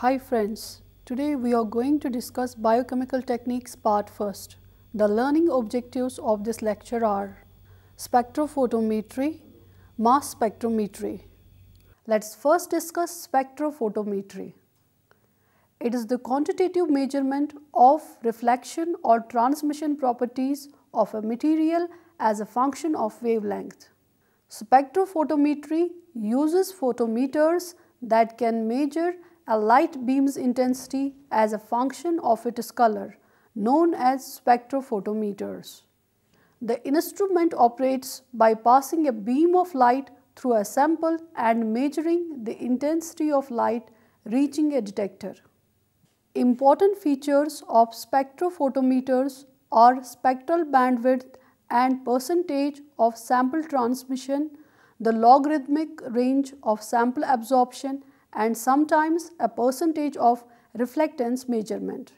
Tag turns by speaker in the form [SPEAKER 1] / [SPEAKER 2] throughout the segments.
[SPEAKER 1] Hi friends, today we are going to discuss biochemical techniques part first. The learning objectives of this lecture are spectrophotometry, mass spectrometry. Let's first discuss spectrophotometry. It is the quantitative measurement of reflection or transmission properties of a material as a function of wavelength. Spectrophotometry uses photometers that can measure a light beam's intensity as a function of its color, known as spectrophotometers. The instrument operates by passing a beam of light through a sample and measuring the intensity of light reaching a detector. Important features of spectrophotometers are spectral bandwidth and percentage of sample transmission, the logarithmic range of sample absorption, and sometimes a percentage of reflectance measurement.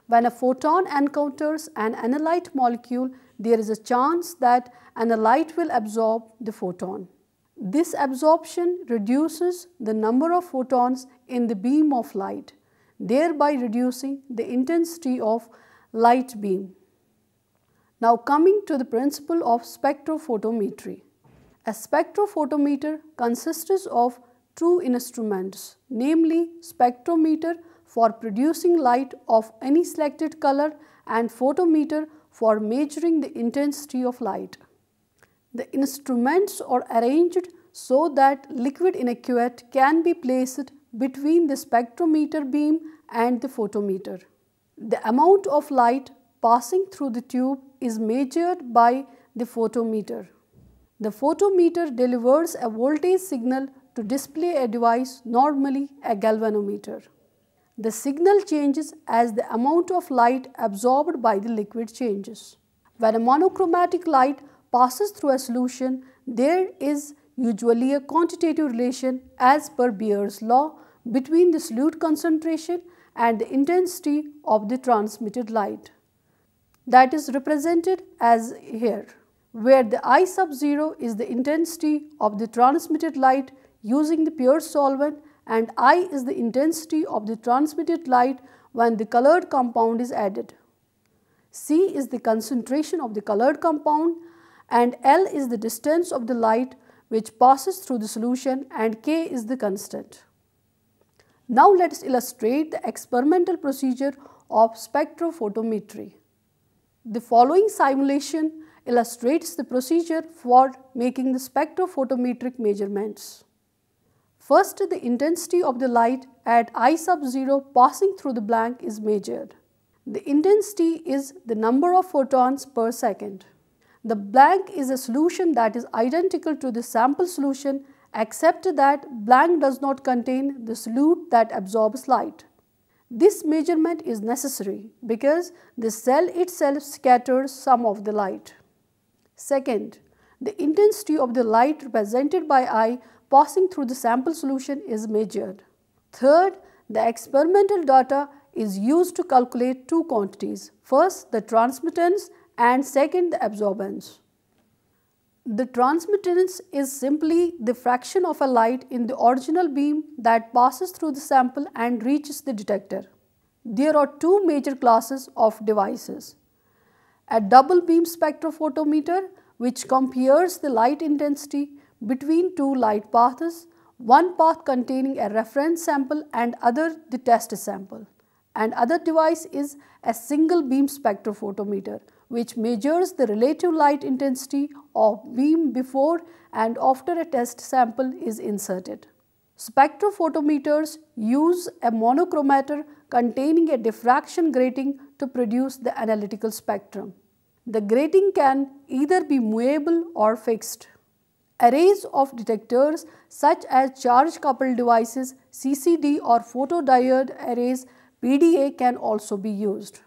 [SPEAKER 1] When a photon encounters an analyte molecule, there is a chance that analyte will absorb the photon. This absorption reduces the number of photons in the beam of light, thereby reducing the intensity of light beam. Now coming to the principle of spectrophotometry. A spectrophotometer consists of two instruments, namely spectrometer for producing light of any selected color and photometer for measuring the intensity of light. The instruments are arranged so that liquid innocuate can be placed between the spectrometer beam and the photometer. The amount of light passing through the tube is measured by the photometer. The photometer delivers a voltage signal to display a device, normally a galvanometer. The signal changes as the amount of light absorbed by the liquid changes. When a monochromatic light passes through a solution, there is usually a quantitative relation as per Beer's law between the solute concentration and the intensity of the transmitted light. That is represented as here, where the I sub 0 is the intensity of the transmitted light using the pure solvent and I is the intensity of the transmitted light when the colored compound is added. C is the concentration of the colored compound and L is the distance of the light which passes through the solution and K is the constant. Now let us illustrate the experimental procedure of spectrophotometry. The following simulation illustrates the procedure for making the spectrophotometric measurements. First, the intensity of the light at I sub 0 passing through the blank is measured. The intensity is the number of photons per second. The blank is a solution that is identical to the sample solution except that blank does not contain the solute that absorbs light. This measurement is necessary because the cell itself scatters some of the light. Second, the intensity of the light represented by I passing through the sample solution is measured. Third, the experimental data is used to calculate two quantities. First, the transmittance and second, the absorbance. The transmittance is simply the fraction of a light in the original beam that passes through the sample and reaches the detector. There are two major classes of devices. A double beam spectrophotometer which compares the light intensity between two light paths, one path containing a reference sample and other the test sample. And other device is a single beam spectrophotometer which measures the relative light intensity of beam before and after a test sample is inserted. Spectrophotometers use a monochromator containing a diffraction grating to produce the analytical spectrum. The grating can either be movable or fixed. Arrays of detectors such as charge coupled devices CCD or photodiode arrays PDA can also be used.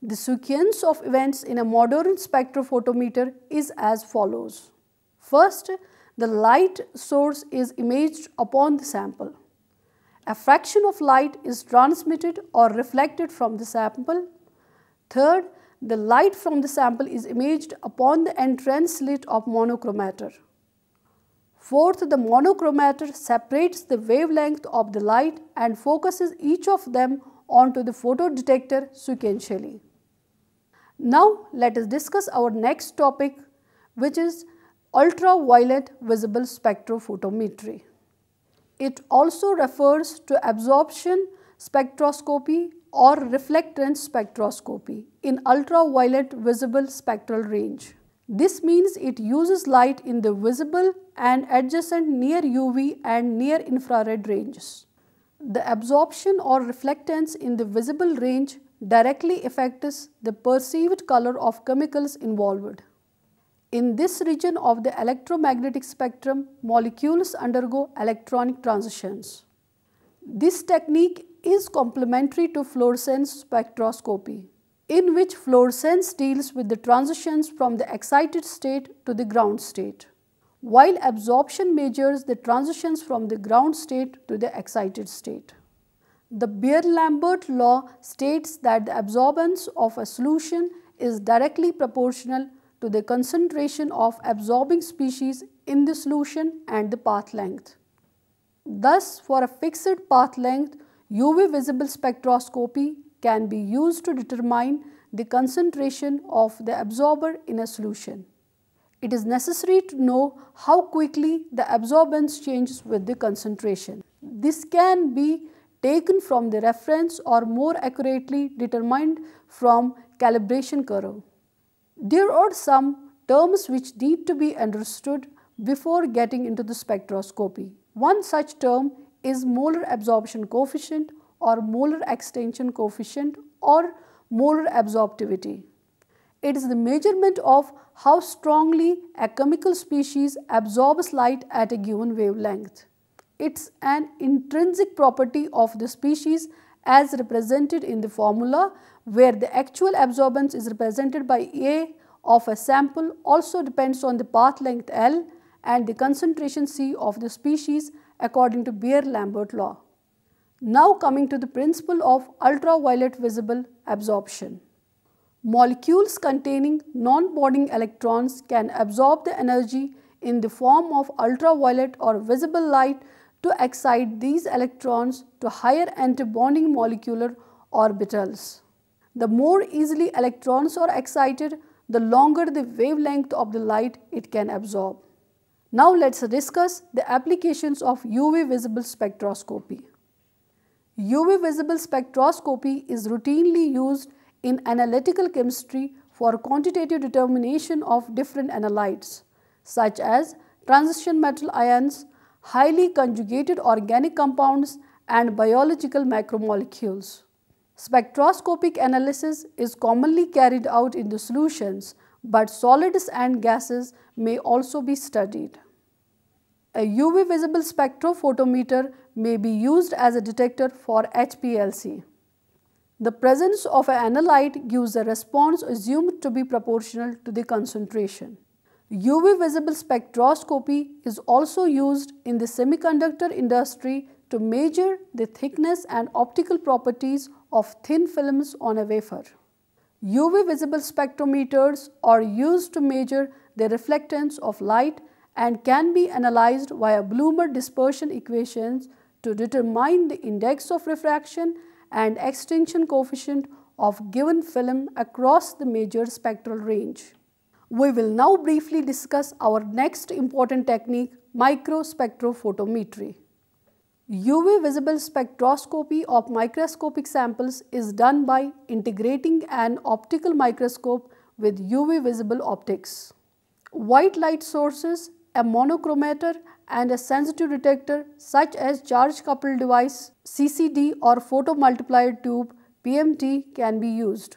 [SPEAKER 1] The sequence of events in a modern spectrophotometer is as follows. First, the light source is imaged upon the sample. A fraction of light is transmitted or reflected from the sample. Third, the light from the sample is imaged upon the entrance slit of monochromator. Fourth, the monochromator separates the wavelength of the light and focuses each of them onto the photodetector sequentially. Now let us discuss our next topic, which is ultraviolet visible spectrophotometry. It also refers to absorption spectroscopy or reflectance spectroscopy in ultraviolet visible spectral range. This means it uses light in the visible and adjacent near UV and near infrared ranges. The absorption or reflectance in the visible range directly affects the perceived color of chemicals involved. In this region of the electromagnetic spectrum, molecules undergo electronic transitions. This technique is complementary to fluorescence spectroscopy, in which fluorescence deals with the transitions from the excited state to the ground state, while absorption measures the transitions from the ground state to the excited state. The Beer-Lambert law states that the absorbance of a solution is directly proportional to the concentration of absorbing species in the solution and the path length. Thus, for a fixed path length, UV visible spectroscopy can be used to determine the concentration of the absorber in a solution. It is necessary to know how quickly the absorbance changes with the concentration. This can be taken from the reference or more accurately determined from calibration curve. There are some terms which need to be understood before getting into the spectroscopy. One such term is molar absorption coefficient or molar extension coefficient or molar absorptivity. It is the measurement of how strongly a chemical species absorbs light at a given wavelength. It is an intrinsic property of the species as represented in the formula, where the actual absorbance is represented by A of a sample also depends on the path length L and the concentration C of the species according to Beer-Lambert law. Now coming to the principle of ultraviolet visible absorption. Molecules containing non-bonding electrons can absorb the energy in the form of ultraviolet or visible light to excite these electrons to higher antibonding molecular orbitals. The more easily electrons are excited, the longer the wavelength of the light it can absorb. Now let us discuss the applications of UV visible spectroscopy. UV visible spectroscopy is routinely used in analytical chemistry for quantitative determination of different analytes, such as transition metal ions, highly conjugated organic compounds, and biological macromolecules. Spectroscopic analysis is commonly carried out in the solutions, but solids and gases may also be studied. A UV visible spectrophotometer may be used as a detector for HPLC. The presence of an analyte gives a response assumed to be proportional to the concentration. UV visible spectroscopy is also used in the semiconductor industry to measure the thickness and optical properties of thin films on a wafer. UV visible spectrometers are used to measure the reflectance of light and can be analyzed via Bloomer dispersion equations to determine the index of refraction and extinction coefficient of given film across the major spectral range. We will now briefly discuss our next important technique, microspectrophotometry. UV visible spectroscopy of microscopic samples is done by integrating an optical microscope with UV visible optics. White light sources, a monochromator and a sensitive detector such as charge coupled device CCD or photomultiplier tube PMT can be used.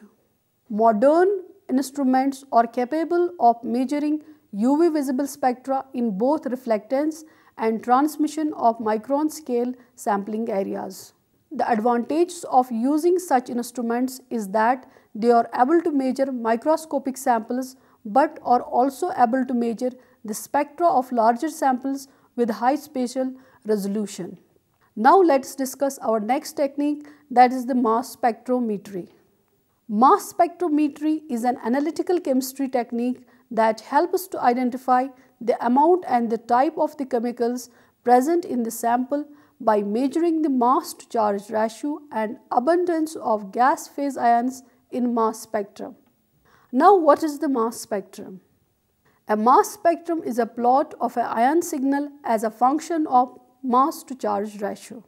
[SPEAKER 1] Modern instruments are capable of measuring UV visible spectra in both reflectance and transmission of micron scale sampling areas. The advantage of using such instruments is that they are able to measure microscopic samples but are also able to measure the spectra of larger samples with high spatial resolution. Now let us discuss our next technique, that is the mass spectrometry. Mass spectrometry is an analytical chemistry technique that help us to identify the amount and the type of the chemicals present in the sample by measuring the mass to charge ratio and abundance of gas phase ions in mass spectrum. Now, what is the mass spectrum? A mass spectrum is a plot of an ion signal as a function of mass to charge ratio.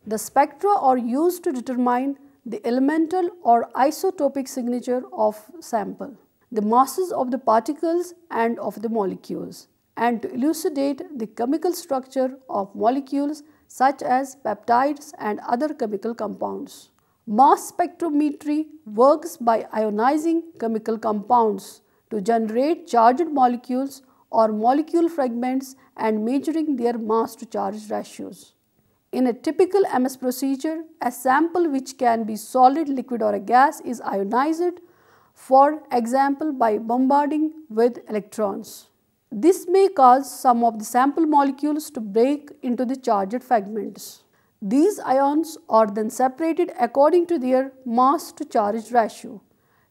[SPEAKER 1] The spectra are used to determine the elemental or isotopic signature of sample, the masses of the particles and of the molecules, and to elucidate the chemical structure of molecules such as peptides and other chemical compounds. Mass spectrometry works by ionizing chemical compounds to generate charged molecules or molecule fragments and measuring their mass to charge ratios. In a typical MS procedure, a sample which can be solid, liquid or a gas is ionized, for example by bombarding with electrons. This may cause some of the sample molecules to break into the charged fragments. These ions are then separated according to their mass to charge ratio,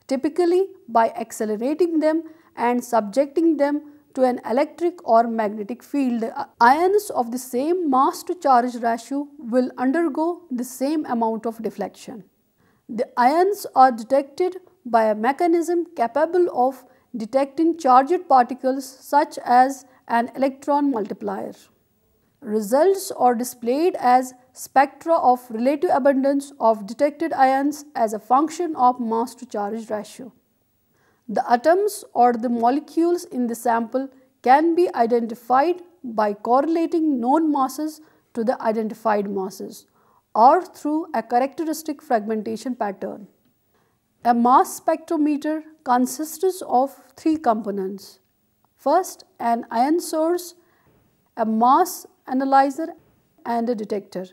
[SPEAKER 1] typically by accelerating them and subjecting them to an electric or magnetic field. Ions of the same mass to charge ratio will undergo the same amount of deflection. The ions are detected by a mechanism capable of detecting charged particles such as an electron multiplier. Results are displayed as spectra of relative abundance of detected ions as a function of mass to charge ratio. The atoms or the molecules in the sample can be identified by correlating known masses to the identified masses or through a characteristic fragmentation pattern. A mass spectrometer consists of three components. First, an ion source, a mass analyzer and a detector.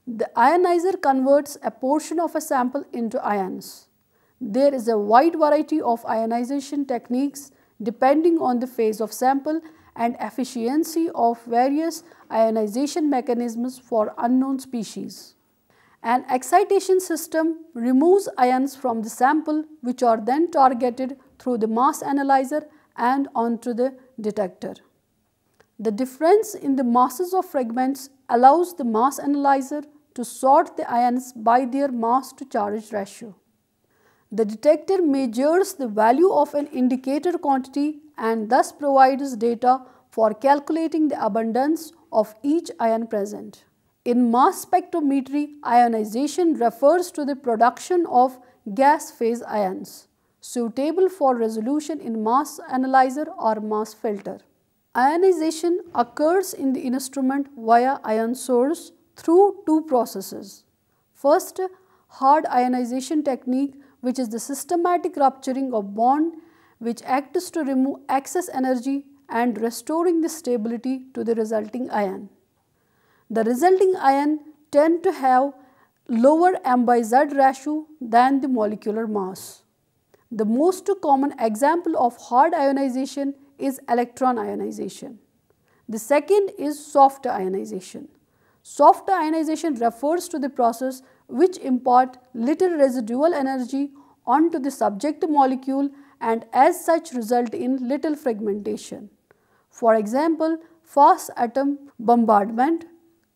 [SPEAKER 1] The ionizer converts a portion of a sample into ions. There is a wide variety of ionization techniques depending on the phase of sample and efficiency of various ionization mechanisms for unknown species. An excitation system removes ions from the sample which are then targeted through the mass analyzer and onto the detector. The difference in the masses of fragments allows the mass analyzer to sort the ions by their mass to charge ratio. The detector measures the value of an indicator quantity and thus provides data for calculating the abundance of each ion present. In mass spectrometry, ionization refers to the production of gas phase ions, suitable for resolution in mass analyzer or mass filter. Ionization occurs in the instrument via ion source through two processes. First, hard ionization technique, which is the systematic rupturing of bond which acts to remove excess energy and restoring the stability to the resulting ion. The resulting ion tend to have lower M/Z ratio than the molecular mass. The most common example of hard ionization is electron ionization. The second is soft ionization. Soft ionization refers to the process which impart little residual energy onto the subject molecule and as such result in little fragmentation. For example, fast atom bombardment,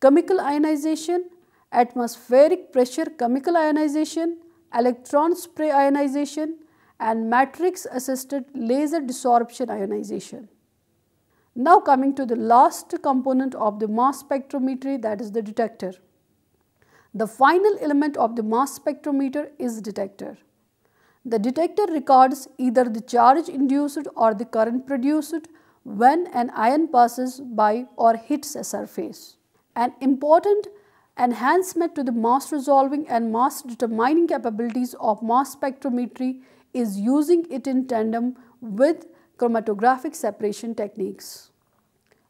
[SPEAKER 1] chemical ionization, atmospheric pressure chemical ionization, electron spray ionization and matrix assisted laser desorption ionization. Now coming to the last component of the mass spectrometry, that is the detector. The final element of the mass spectrometer is detector. The detector records either the charge induced or the current produced when an ion passes by or hits a surface. An important enhancement to the mass resolving and mass determining capabilities of mass spectrometry is using it in tandem with chromatographic separation techniques.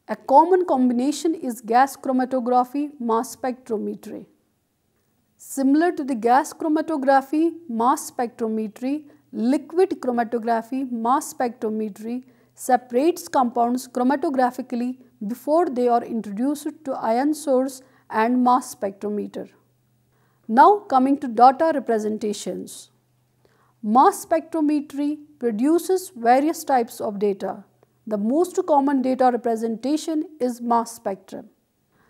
[SPEAKER 1] A common combination is gas chromatography mass spectrometry. Similar to the gas chromatography mass spectrometry, liquid chromatography mass spectrometry separates compounds chromatographically before they are introduced to ion source and mass spectrometer. Now coming to data representations. Mass spectrometry produces various types of data. The most common data representation is mass spectrum.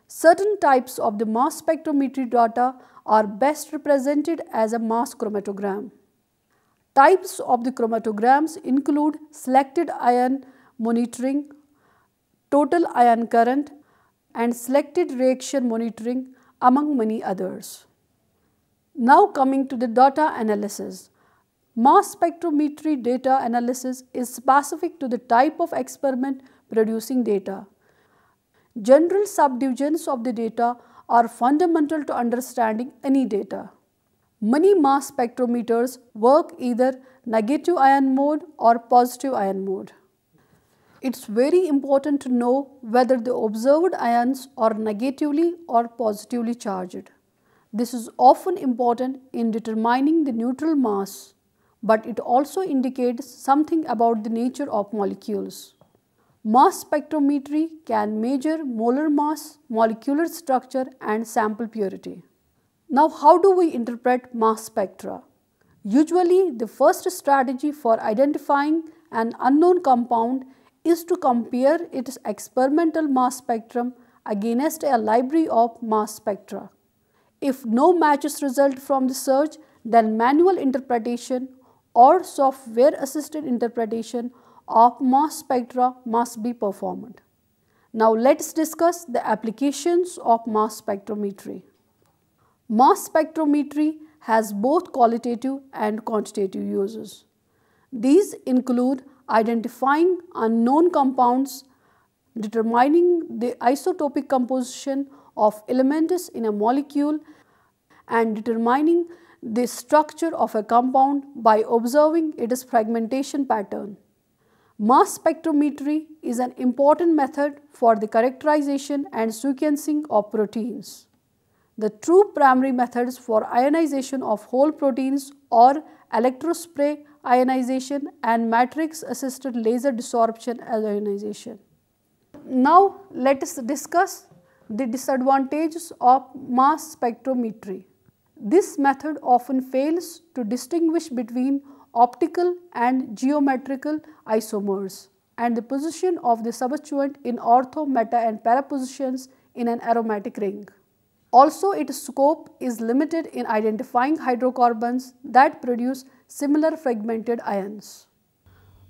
[SPEAKER 1] Certain types of the mass spectrometry data are best represented as a mass chromatogram. Types of the chromatograms include selected ion monitoring, total ion current, and selected reaction monitoring, among many others. Now coming to the data analysis. Mass spectrometry data analysis is specific to the type of experiment producing data. General subdivisions of the data are fundamental to understanding any data. Many mass spectrometers work either negative ion mode or positive ion mode. It is very important to know whether the observed ions are negatively or positively charged. This is often important in determining the neutral mass, but it also indicates something about the nature of molecules. Mass spectrometry can measure molar mass, molecular structure, and sample purity. Now, how do we interpret mass spectra? Usually, the first strategy for identifying an unknown compound is to compare its experimental mass spectrum against a library of mass spectra. If no matches result from the search, then manual interpretation or software assisted interpretation of mass spectra must be performed. Now let us discuss the applications of mass spectrometry. Mass spectrometry has both qualitative and quantitative uses. These include identifying unknown compounds, determining the isotopic composition of elements in a molecule, and determining the structure of a compound by observing its fragmentation pattern. Mass spectrometry is an important method for the characterization and sequencing of proteins. The true primary methods for ionization of whole proteins are electrospray ionization and matrix assisted laser desorption ionization. Now let us discuss the disadvantages of mass spectrometry. This method often fails to distinguish between optical and geometrical isomers and the position of the substituent in ortho, meta and para positions in an aromatic ring. Also, its scope is limited in identifying hydrocarbons that produce similar fragmented ions.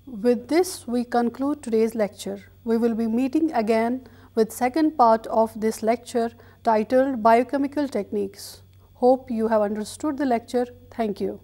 [SPEAKER 1] With this, we conclude today's lecture. We will be meeting again with second part of this lecture titled Biochemical Techniques. Hope you have understood the lecture. Thank you.